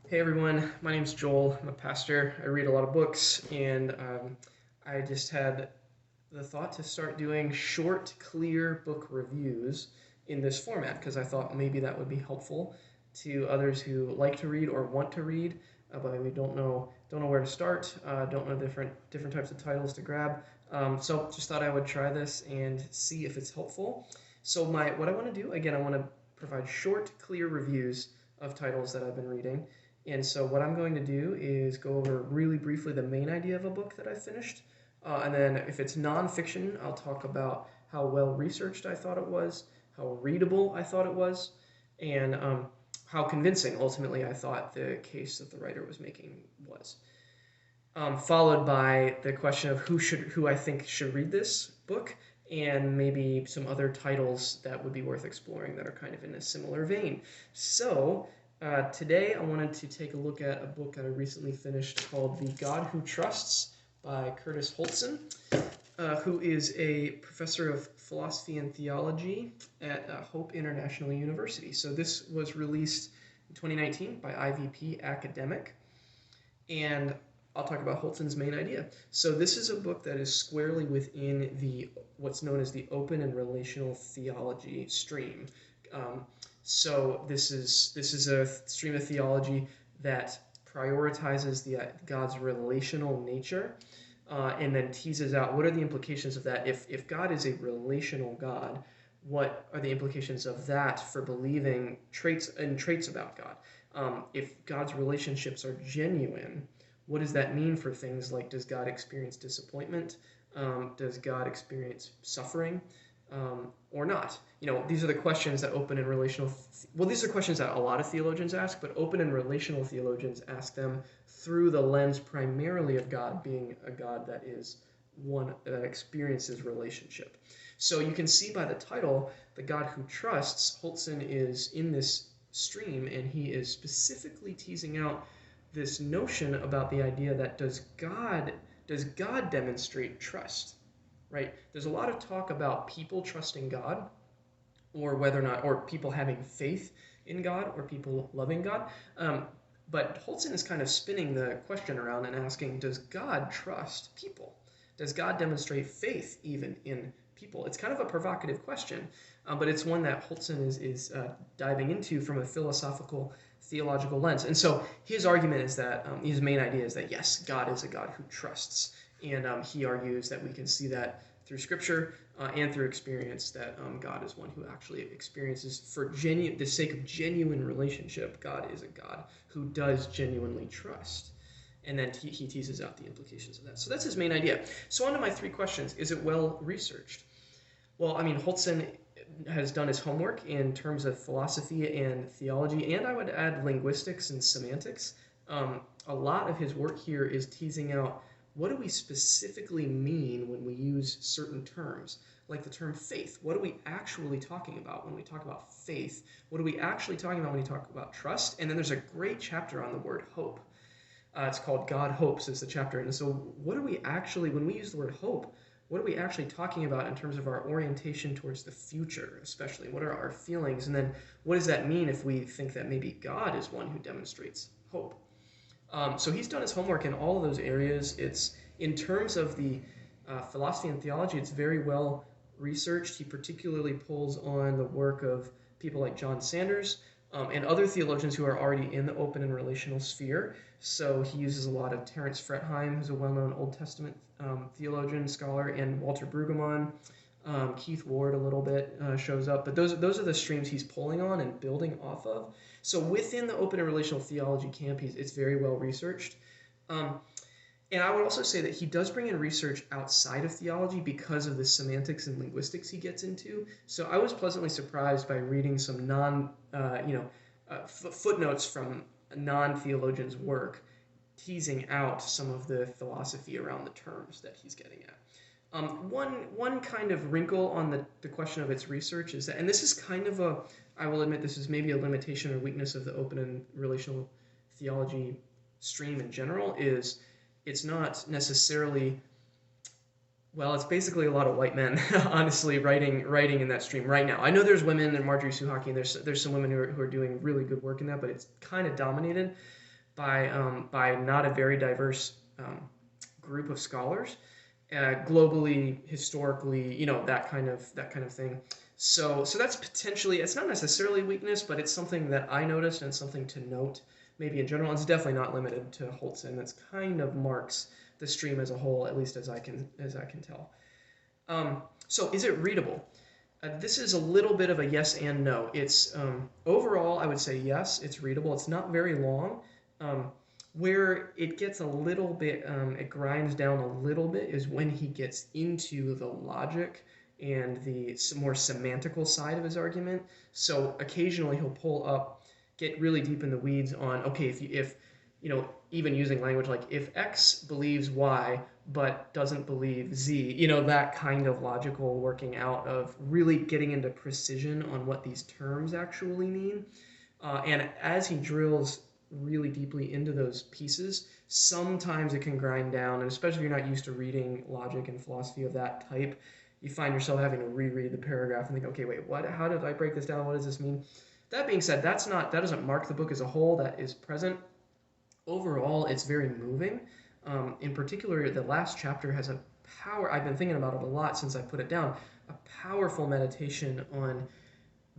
Hey everyone, my name's Joel. I'm a pastor. I read a lot of books, and I just had the thought to start doing short, clear book reviews in this format because I thought maybe that would be helpful to others who like to read or want to read, but maybe don't know where to start, don't know different types of titles to grab. So just thought I would try this and see if it's helpful. So what I want to do again, I want to provide short, clear reviews of titles that I've been reading. And so what I'm going to do is go over really briefly the main idea of a book that I finished. And then if it's nonfiction, I'll talk about how well researched I thought it was, how readable I thought it was, and how convincing ultimately I thought the case that the writer was making was. Followed by the question of who I think should read this book, and maybe some other titles that would be worth exploring that are kind of in a similar vein. So today I wanted to take a look at a book that I recently finished called The God Who Trusts by Curtis Holtzen, who is a professor of philosophy and theology at Hope International University. So this was released in 2019 by IVP Academic, and I'll talk about Holtzen's main idea. So this is a book that is squarely within the what's known as the open and relational theology stream. So this is a stream of theology that prioritizes God's relational nature, and then teases out what are the implications of that. If God is a relational God, what are the implications of that for believing traits about God? If God's relationships are genuine, what does that mean for things like, does God experience disappointment? Does God experience suffering? Or not? These are the questions that open and relational, these are questions that a lot of theologians ask, but open and relational theologians ask them through the lens primarily of God being a God that is one that experiences relationship. So you can see by the title, The God Who Trusts, Holtzen is in this stream, and he is specifically teasing out this notion about the idea that does God demonstrate trust? Right? There's a lot of talk about people trusting God, or whether or not, or people having faith in God, or people loving God. But Holtzen is kind of spinning the question around and asking, does God trust people? Does God demonstrate faith even in people? It's kind of a provocative question, but it's one that Holtzen is diving into from a philosophical, theological lens. And so his argument is that, his main idea is that, yes, God is a God who trusts. And he argues that we can see that through Scripture and through experience, that God is one who actually experiences, for the sake of genuine relationship, God is a God who does genuinely trust. And then he teases out the implications of that. So that's his main idea. So on to my three questions. Is it well researched? Well, I mean, Holtzen has done his homework in terms of philosophy and theology, and I would add linguistics and semantics. A lot of his work here is teasing out, what do we specifically mean when we use certain terms? Like the term faith. What are we actually talking about when we talk about faith? What are we actually talking about when we talk about trust? And then there's a great chapter on the word hope. It's called God Hopes is the chapter. And so what are we actually, when we use the word hope, what are we actually talking about in terms of our orientation towards the future, especially? What are our feelings? And then what does that mean if we think that maybe God is one who demonstrates hope? So he's done his homework in all of those areas. It's, in terms of the philosophy and theology, it's very well researched. He particularly pulls on the work of people like John Sanders and other theologians who are already in the open and relational sphere. So he uses a lot of Terence Fretheim, who's a well-known Old Testament theologian, scholar, and Walter Brueggemann. Keith Ward a little bit shows up, but those are the streams he's pulling on and building off of. So within the open and relational theology camp, it's very well researched. And I would also say that he does bring in research outside of theology because of the semantics and linguistics he gets into. So I was pleasantly surprised by reading some footnotes from non-theologians' work, teasing out some of the philosophy around the terms that he's getting at. One kind of wrinkle on the question of its research is that, and this is kind of I will admit this is maybe a limitation or weakness of the open and relational theology stream in general, is it's not necessarily, well, it's basically a lot of white men, honestly, writing in that stream right now. I know there's women, and Marjorie Suhaki, and there's some women who are doing really good work in that, but it's kind of dominated by not a very diverse group of scholars, globally, historically, that kind of thing. So that's potentially, it's not necessarily weakness, but it's something that I noticed and something to note. Maybe in general, it's definitely not limited to Holtzen. That's kind of marks the stream as a whole, at least as I can tell. So is it readable? This is a little bit of a yes and no. It's overall, I would say yes, it's readable. It's not very long. Where it gets a little bit, it grinds down a little bit is when he gets into the logic and the more semantical side of his argument. So occasionally he'll get really deep in the weeds on, okay, if even using language like if X believes Y but doesn't believe Z, that kind of logical working out of really getting into precision on what these terms actually mean. And as he drills really deeply into those pieces, sometimes it can grind down, and especially if you're not used to reading logic and philosophy of that type, you find yourself having to reread the paragraph and think, okay, wait, what? How did I break this down? What does this mean? That being said, that doesn't mark the book as a whole. That is present. Overall, it's very moving. In particular, the last chapter has a power. I've been thinking about it a lot since I put it down. A powerful meditation on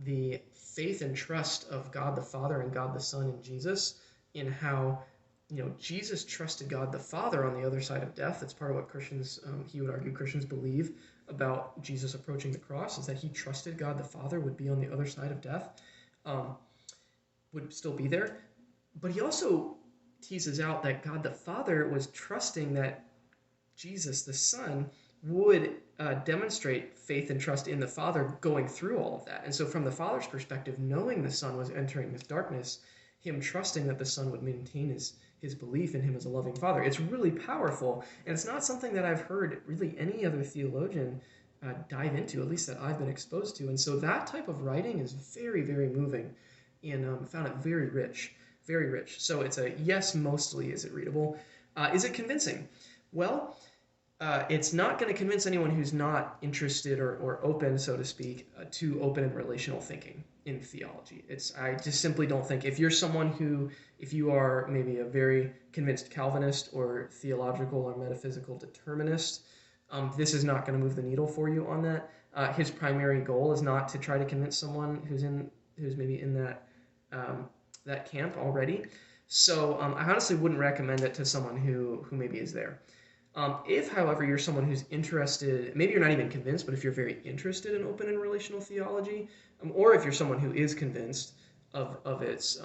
the faith and trust of God the Father and God the Son in Jesus, in how Jesus trusted God the Father on the other side of death. That's part of what Christians, he would argue, Christians believe about Jesus approaching the cross, is that he trusted God the Father would be on the other side of death, would still be there. But he also teases out that God the Father was trusting that Jesus the Son would demonstrate faith and trust in the Father going through all of that. And so from the Father's perspective, knowing the Son was entering this darkness, him trusting that the Son would maintain his belief in him as a loving Father, it's really powerful. And it's not something that I've heard really any other theologian dive into, at least that I've been exposed to. And so that type of writing is very, very moving, and found it very rich, very rich. So it's a yes, mostly. Is it readable? Is it convincing? Well, it's not going to convince anyone who's not interested or open, so to speak, to open and relational thinking in theology. I just simply don't think, if you are maybe a very convinced Calvinist or theological or metaphysical determinist, this is not going to move the needle for you on that. His primary goal is not to try to convince someone who's maybe in that camp already. So I honestly wouldn't recommend it to someone who maybe is there. If, however, you're someone who's interested, maybe you're not even convinced, but if you're very interested in open and relational theology, or if you're someone who is convinced of its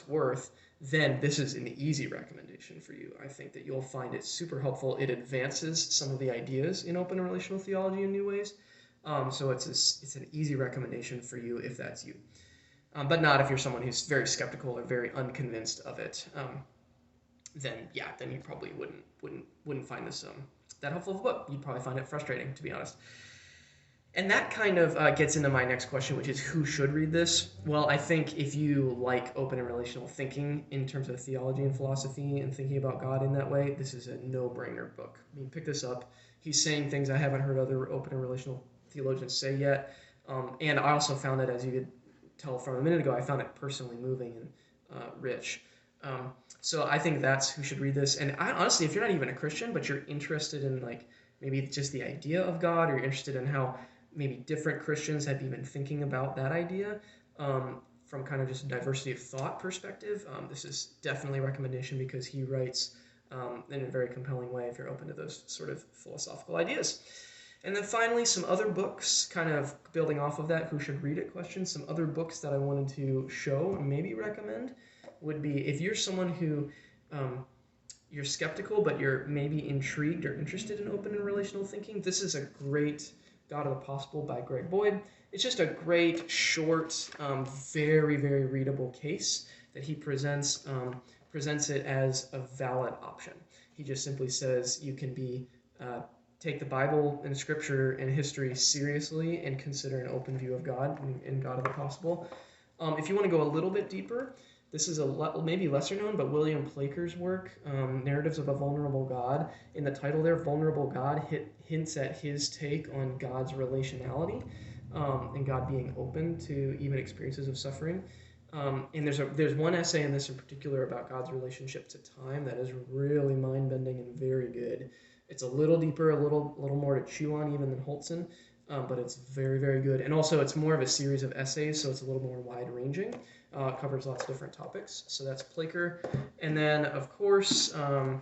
worth, then this is an easy recommendation for you. I think that you'll find it super helpful. It advances some of the ideas in open and relational theology in new ways. So it's an easy recommendation for you if that's you. But not if you're someone who's very skeptical or very unconvinced of it. Then you probably wouldn't find this that helpful of a book. You'd probably find it frustrating, to be honest. And that kind of gets into my next question, which is who should read this? Well, I think if you like open and relational thinking in terms of theology and philosophy and thinking about God in that way, this is a no-brainer book. I mean, pick this up. He's saying things I haven't heard other open and relational theologians say yet. And I also found it, as you could tell from a minute ago, I found it personally moving and rich. So I think that's who should read this. And honestly, if you're not even a Christian, but you're interested in maybe just the idea of God, or you're interested in how maybe different Christians have even thinking about that idea from kind of just a diversity of thought perspective, this is definitely a recommendation, because he writes in a very compelling way if you're open to those sort of philosophical ideas. And then finally, some other books, kind of building off of that who should read it question, some other books that I wanted to show and maybe recommend would be, if you're someone who you're skeptical, but you're maybe intrigued or interested in open and relational thinking, this is a great God of the Possible by Greg Boyd. It's just a great, short, very, very readable case that he presents it as a valid option. He just simply says you can take the Bible and Scripture and history seriously and consider an open view of God and God of the Possible. If you want to go a little bit deeper, this is maybe lesser known, but William Placher's work, Narratives of a Vulnerable God. In the title there, Vulnerable God hints at his take on God's relationality and God being open to even experiences of suffering. And there's one essay in this in particular about God's relationship to time that is really mind-bending and very good. It's a little deeper, a little more to chew on even than Holtzen, but it's very, very good. And also, it's more of a series of essays, so it's a little more wide-ranging. It covers lots of different topics. So that's Placher. And then, of course, God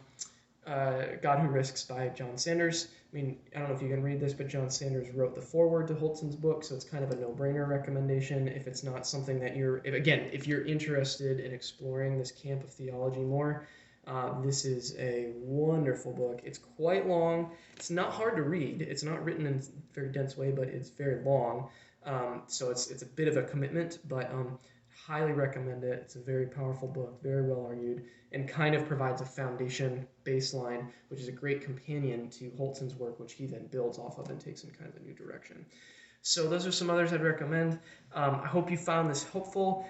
Who Risks by John Sanders. I mean, I don't know if you can read this, but John Sanders wrote the foreword to Holtzen's book, so it's kind of a no-brainer recommendation if it's not something that if you're interested in exploring this camp of theology more. This is a wonderful book. It's quite long. It's not hard to read. It's not written in a very dense way, but it's very long. So it's a bit of a commitment, but highly recommend it. It's a very powerful book, very well argued, and kind of provides a foundation baseline, which is a great companion to Holtzen's work, which he then builds off of and takes in kind of a new direction. So those are some others I'd recommend. I hope you found this helpful.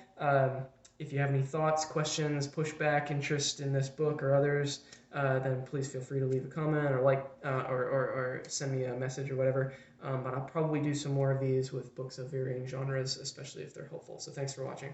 If you have any thoughts, questions, pushback, interest in this book or others, then please feel free to leave a comment or or send me a message or whatever. But I'll probably do some more of these with books of varying genres, especially if they're helpful. So thanks for watching.